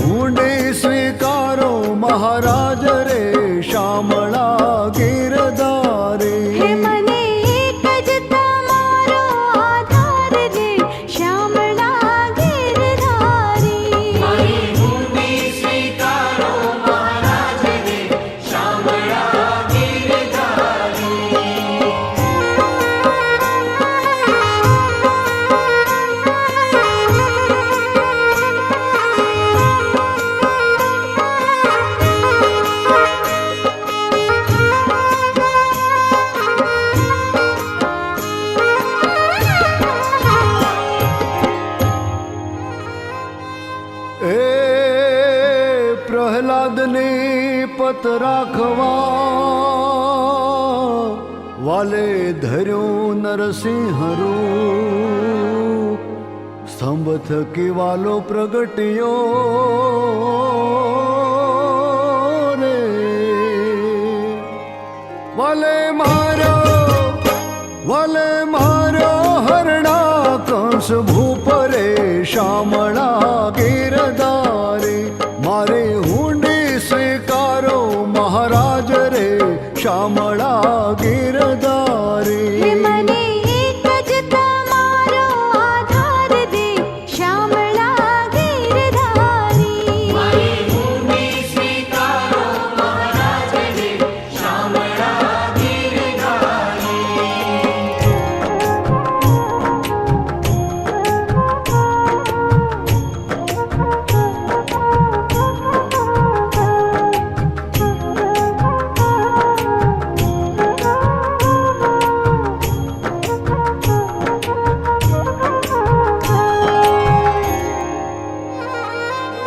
હુંડી સ્વીકારો મહારાજ રે શામળા ગિરધારી. હે મને એક જ તમારો આધાર રે શામળા ગિરધારી. મારી હુંડી સ્વીકારો મહારાજ રે શામળા ગિરધારી. એ પ્રહલાદની પત રાખવા વાલે ધર્યું નરસિંહરું. સ્તંભ થકી વાલો પ્રગટ્યો રે. વાલે મારો હરણા કંસ ભૂપરે શામળા ગિરધારી. મારે હુંડી સ્વીકારો મહારાજ રે શામળા ગિરધારી. હે મને એક જ તમારો આધાર રે શામળા ગિરધારી. મારી હુંડી સ્વીકારો મહારાજ રે શામળા ગિરધારી.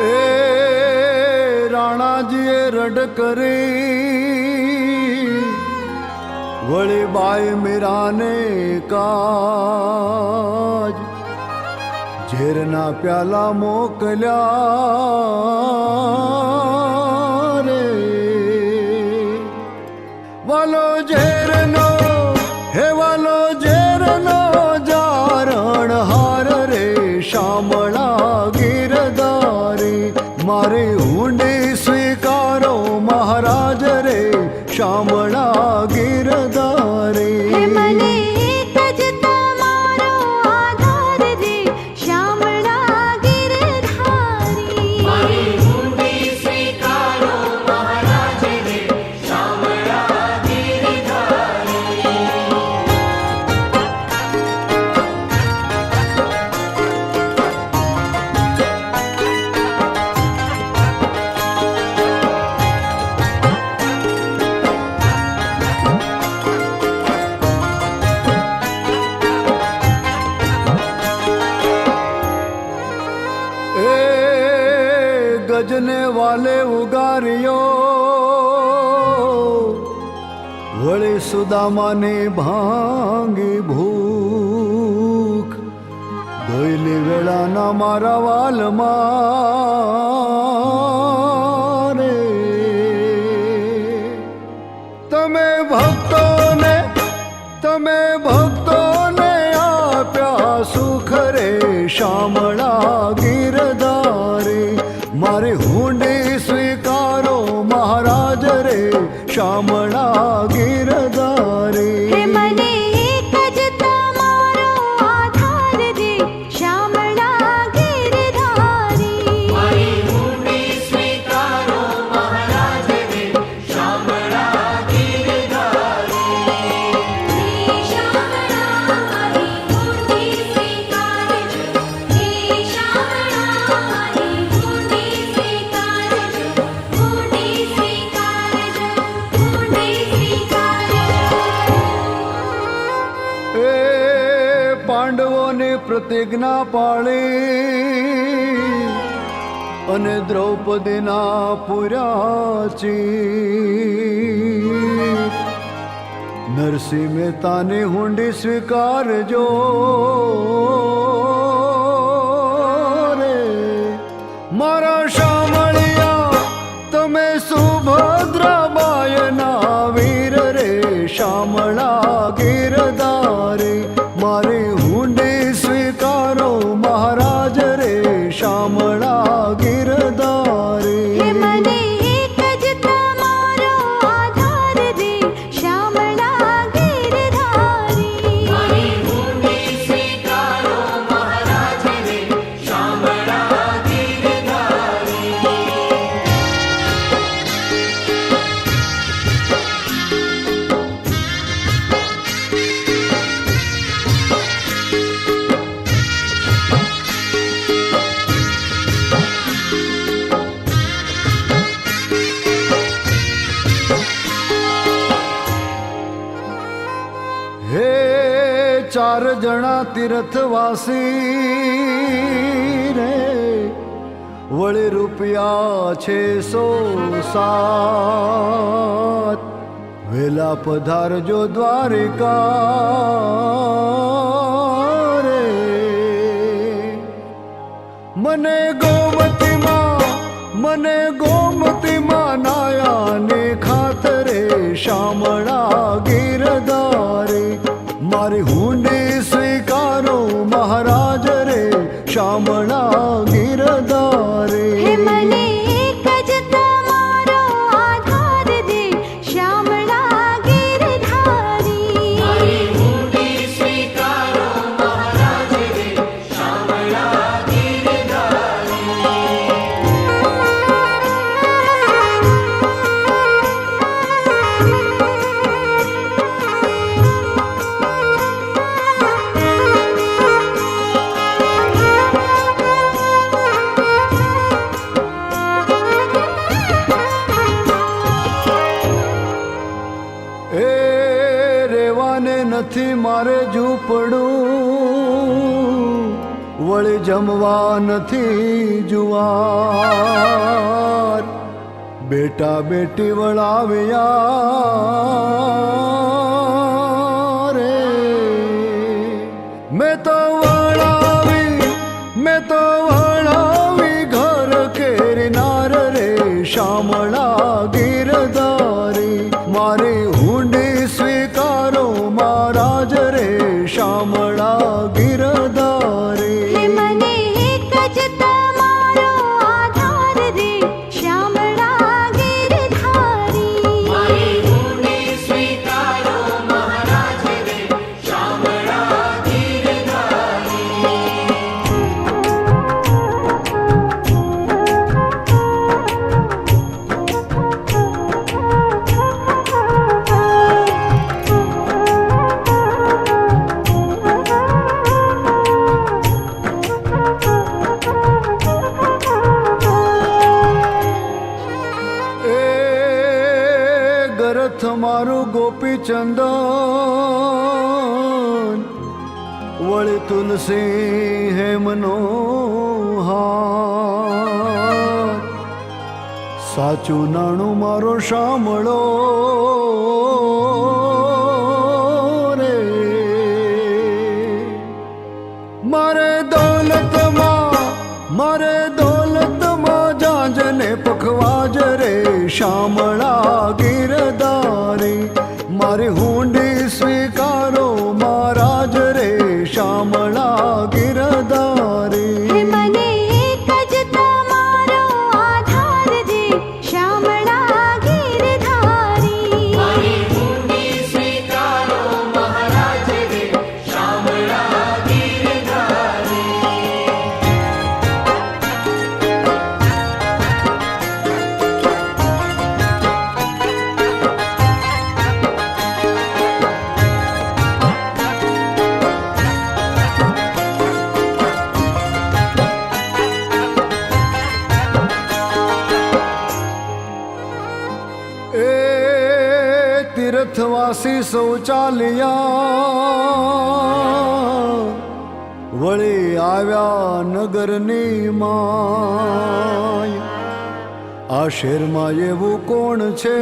એ રાણાજીએ રડ કરી વળી બાઈ મીરાને કાજ. ઝેરના પ્યાલા મોકલ્યા રે. વાલો ઝેરનો જારણ હાર રે શામળા ગિરધારી. મારે હુંડી સ્વીકારો મહારાજ રે શામળા ગિરધારી. હે મને એક જ તમારો આધાર રે શામળા ગિરધારી. મારી હુંડી સ્વીકારો મહારાજ રે શામળા ગિરધારી. એ ગજને વાલે ઉગાર્યો વળી સુદામાની ભાંગી ભૂખ. દોયલી વેળાના મારા વાલમાં રે. તમે ભક્તોને આપ્યા સુખ રે શામળા ગિરધારી. મારી હુંડી સ્વીકારો મહારાજ રે શામળા ગિરધારી. હે મને એક જ તમારો આધાર રે શામળા ગિરધારી. મારી હુંડી સ્વીકારો મહારાજ રે શામળા ગિરધારી. હે શામળા મારી હુંડી સ્વીકારજો. હે શામળા મારી હુંડી સ્વીકારજો. હુંડી સ્વીકારજો. હુંડી સ્વીકારજો. એ પાંડવોની પ્રતિજ્ઞા પાળી અને દ્રૌપદીના પુર્યાચી. નરસિંહ મહેતાની હુંડી સ્વીકારજો રે. મારા શામળિયા તમે સુભદ્રાબાયના વીર રે શામળા ગિરધારી. મારી હુંડી સ્વીકારો મહારાજ રે શામળા ગિરધારી. જણા તીર્થવાસી રે વળી રૂપિયા 607 વેલા પધારજો દ્વારિકા રે મને ગોમતીમાં નાયાને ખાતરે શામળા ગીરધારી મારી હુંડી સ્વીકારો મહારાજ રે શામળા ગીરધારી હે મને એક જ તમારો આધાર દે શ્યામળા ગીરધારી મારી હુંડી સ્વીકારો મહારાજ રે શામળા એ રેવાને નથી મારે ઝૂંપડું વળી જમવા નથી જુવાર બેટા બેટી વળાવ્યા રે મેં તો વળાવી ઘર કેરનાર રે શામળા ગીરધારી મારી હુંડી સ્વીકારો મહારાજ રે શામળા ગીરધારી હે મને એક જ તમારો આધાર દે શ્યામળા ગીરધારી મારી હુંડી સ્વીકારો મહારાજ રે શામળા એ ગરથ મારું ગોપીચંદન વળી તુલસી હેમનો હાર સાચું નાણું મારો શામળો રે મારે દોલતમાં જાંજને પખવાજ રે શામળા ગીરધારી મારી હુંડી સ્વીકારો મહારાજ રે શામળા ગીરધારી હે મને એક જ તમારો આધાર દે શ્યામળા ગીરધારી મારી હુંડી સ્વીકારો મહારાજ રે શામળા એ તીર્થવાસી શૌચાલયા વળી આવ્યા નગરની માય આ શહેરમાં એવું કોણ છે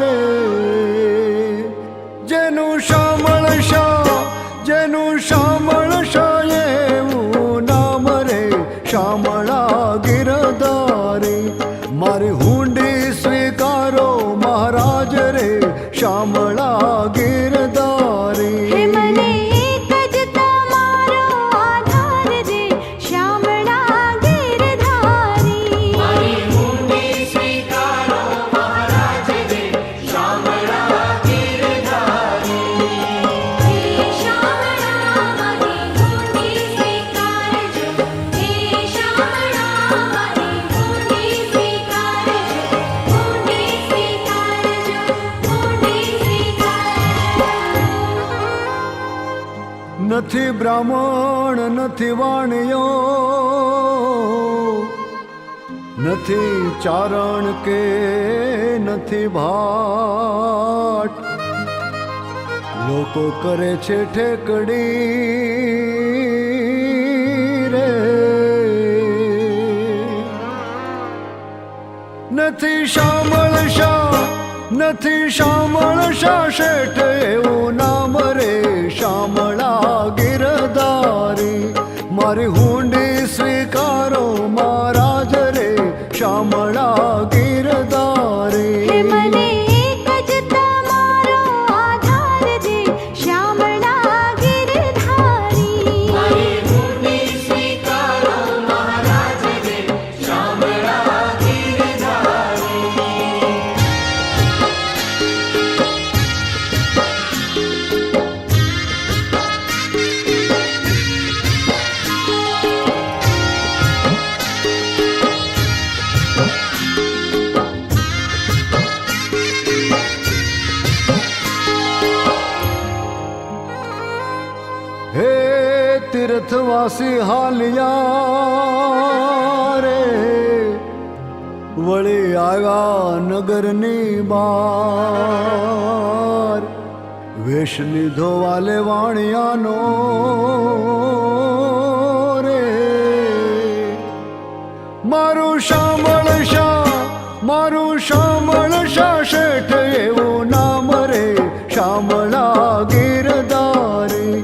રે જેનું શામળ શાહ એવું નામ રે શામળા ગીરધારી મારી હુંડી સ્વીકારો મહારાજ રે શામળા ગીરધારી હે મને એક જ તમારો આધાર દે શ્યામળા ગીરધારી મારી હુંડી સ્વીકારો મહારાજ રે શામળા ગીરધારી હે શ્યામળા મારી હુંડી સ્વીકારજો હે શ્યામળા મારી હુંડી સ્વીકારજો હુંડી સ્વીકારજો નથી બ્રાહ્મણ નથી વાણિયો નથી ચારણ કે નથી ભાટ લોકો કરે છે ઠેકડી રે, નથી શામળ શાહ શેઠ એવું નામ રે, શામળા ગિરધારી મારી હુંડી સ્વીકારો મહારાજ રે, શામળા ગિરધારી. મને એક જ તમારો આધાર દે, શામળા ગિરધારી. મારી હુંડી સ્વીકારો મહારાજ રે, શામળા ગિરધારી. હે તીર્થવાસી હાલિયા રે, વળી આવ્યા નગરની બાર, વેશ લીધો વાલે વાણિયાનો રે, મારું શામળ શાહ શેઠ એવું નામ રે, શામળા ગિરધારી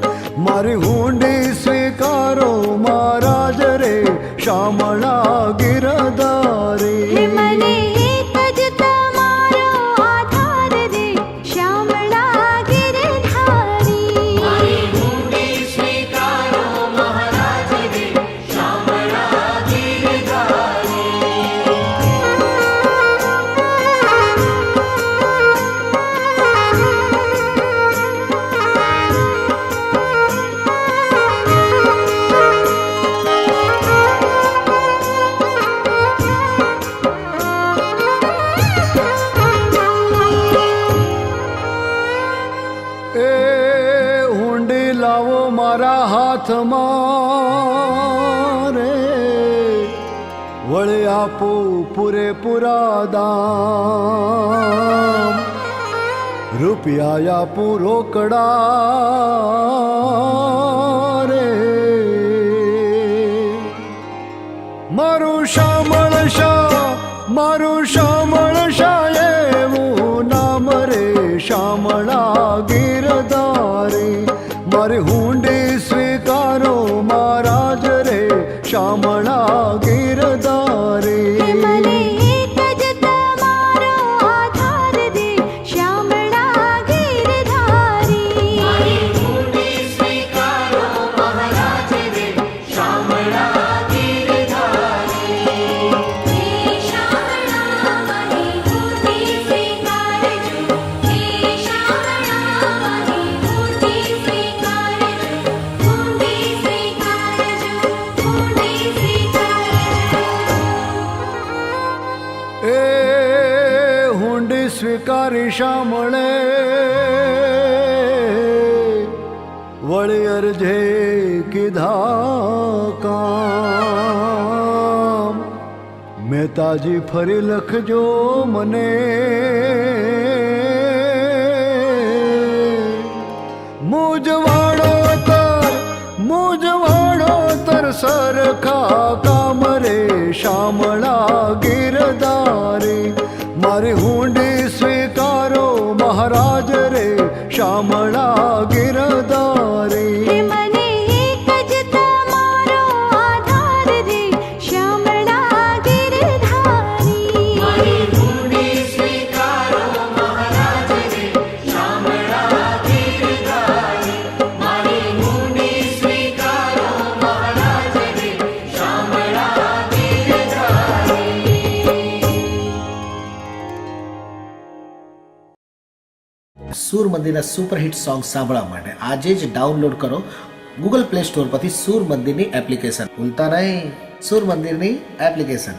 મારી હુંડી સ્વીકારો મહારાજ રે, શામળા ગિરધારી. મને એક જ તમારો આધાર દે, શામળા ગિરધારી. મારી હુંડી સ્વીકારો મહારાજ રે, શામળા ગિરધારી. એ હુંડી લાવો મારા હાથમાં રે, વળી આપું પૂરેપૂરા દામ, રૂપિયા આપું રોકડા રે, મારું શામળ શાહ એવું નામ રે, શામળા ગિરધારી મારી હુંડી સ્વીકારો મહારાજ રે, શામળા ગિરધારી. મને એક જ તમારો આધાર દે, શામળા ગિરધારી. મારી હુંડી સ્વીકારો મહારાજ રે, શામળા ગિરધારી. હે શામળા મારી હુંડી સ્વીકારજો, હે શામળા મારી હુંડી સ્વીકારજો, હુંડી સ્વીકારજો, હુંડી સ્વીકારજો. એ હુંડી સ્વીકારી શામળે, વળી અરજે કીધા કામ, મહેતાજી ફરી લખજો મને, મૂંઝવાડો તર સરખા કામ રે, શામળા ગિરધારી મારી હુંડી સ્વીકારો મહારાજ રે, શામળા ગિરધારી. મને એક જ તમારો આધાર દે, શામળા ગિરધારી. મારી હુંડી સ્વીકારો મહારાજ રે, શામળા ગિરધારી. મારી હુંડી સ્વીકારો મહારાજ રે, શામળા ગિરધારી. સૂર મંદિરના સુપરહિટ સોંગ સાંભળવા માટે આજે જ ડાઉનલોડ કરો ગૂગલ પ્લે સ્ટોર પરથી સૂર મંદિરની એપ્લિકેશન. ભૂલતા નહીં, સૂર મંદિરની એપ્લિકેશન.